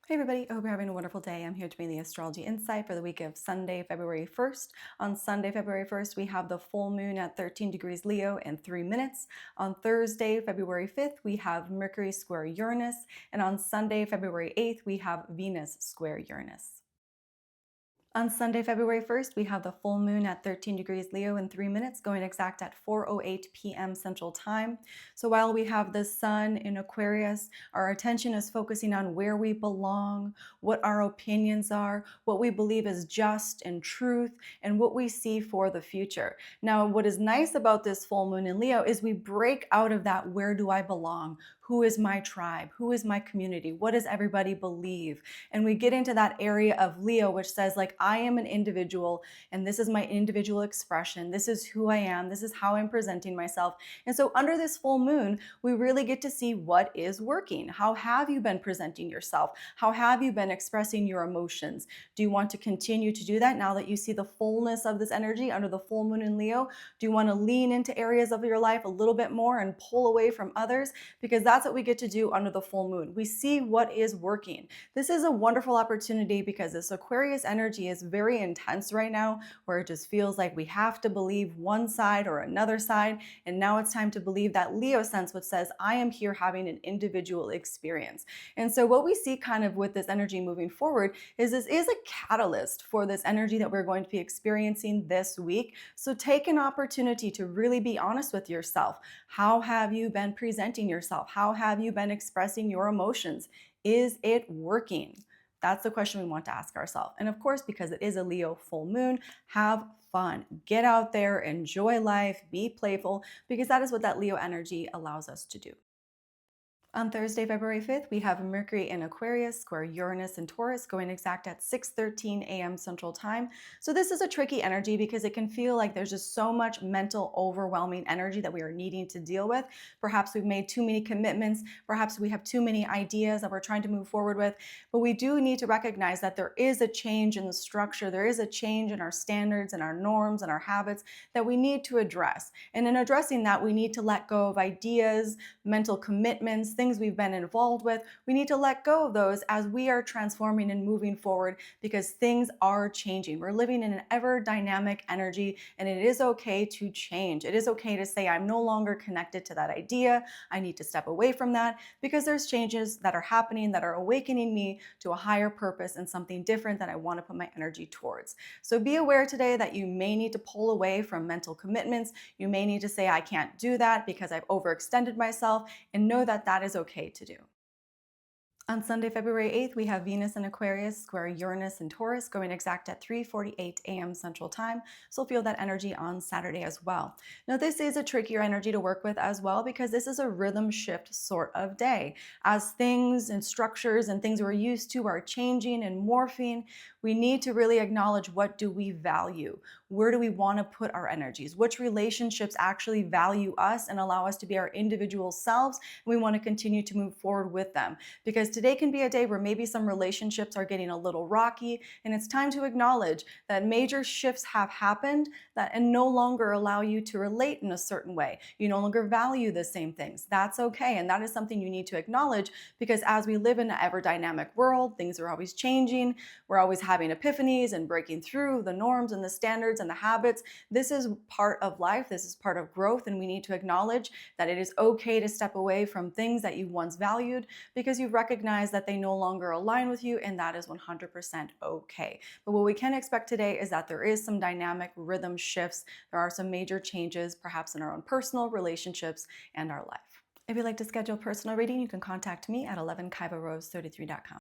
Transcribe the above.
Hey everybody, I hope you're having a wonderful day. I'm here to bring the Astrology Insight for the week of Sunday, February 1st. On Sunday, February 1st, we have the full moon at 13 degrees Leo in 3 minutes. On Thursday, February 5th, we have Mercury square Uranus. And on Sunday, February 8th, we have Venus square Uranus. On Sunday, February 1st, we have the full moon at 13 degrees Leo in 3 minutes, going exact at 4:08 p.m. Central Time. So while we have the sun in Aquarius, our attention is focusing on where we belong, what our opinions are, what we believe is just and truth, and what we see for the future. Now, what is nice about this full moon in Leo is we break out of that where do I belong? Who is my tribe? Who is my community? What does everybody believe? And we get into that area of Leo, which says, like, I am an individual and this is my individual expression. This is who I am. This is how I'm presenting myself. And so, under this full moon, we really get to see what is working. How have you been presenting yourself? How have you been expressing your emotions? Do you want to continue to do that now that you see the fullness of this energy under the full moon in Leo? Do you want to lean into areas of your life a little bit more and pull away from others? Because that's what we get to do under the full moon. We see what is working. This is a wonderful opportunity because this Aquarius energy is very intense right now, where it just feels like we have to believe one side or another side. And now it's time to believe that Leo sense, which says, I am here having an individual experience. And so, what we see kind of with this energy moving forward is this is a catalyst for this energy that we're going to be experiencing this week. So, take an opportunity to really be honest with yourself. How have you been presenting yourself? How have you been expressing your emotions? Is it working? That's the question we want to ask ourselves. And of course, because it is a Leo full moon, have fun. Get out there, enjoy life, be playful, because that is what that Leo energy allows us to do. On Thursday, February 5th, we have Mercury in Aquarius, square Uranus and Taurus, going exact at 6:13 a.m. Central Time. So this is a tricky energy because it can feel like there's just so much mental, overwhelming energy that we are needing to deal with. Perhaps we've made too many commitments. Perhaps we have too many ideas that we're trying to move forward with. But we do need to recognize that there is a change in the structure. There is a change in our standards and our norms and our habits that we need to address. And in addressing that, we need to let go of ideas, mental commitments, things we've been involved with. We need to let go of those as we are transforming and moving forward because things are changing. We're living in an ever dynamic energy, and it is okay to change. It is okay to say, I'm no longer connected to that idea. I need to step away from that because there's changes that are happening that are awakening me to a higher purpose and something different that I want to put my energy towards. So be aware today that you may need to pull away from mental commitments. You may need to say, I can't do that because I've overextended myself, and know that that is okay to do. On Sunday, February 8th, we have Venus in Aquarius, square Uranus and Taurus, going exact at 3:48 a.m. Central Time. So feel that energy on Saturday as well. Now, this is a trickier energy to work with as well because this is a rhythm shift sort of day. As things and structures and things we're used to are changing and morphing, we need to really acknowledge, what do we value? Where do we want to put our energies? Which relationships actually value us and allow us to be our individual selves? And we want to continue to move forward with them. Because today can be a day where maybe some relationships are getting a little rocky, and it's time to acknowledge that major shifts have happened that and no longer allow you to relate in a certain way. You no longer value the same things. That's okay, and that is something you need to acknowledge, because as we live in an ever dynamic world, things are always changing. We're always having epiphanies and breaking through the norms and the standards and the habits. This is part of life. This is part of growth, and we need to acknowledge that it is okay to step away from things that you once valued because you've recognized that they no longer align with you, and that is 100% okay. But what we can expect today is that there is some dynamic rhythm shifts. There are some major changes, perhaps in our own personal relationships and our life. If you'd like to schedule a personal reading, you can contact me at 11kaivarose33.com.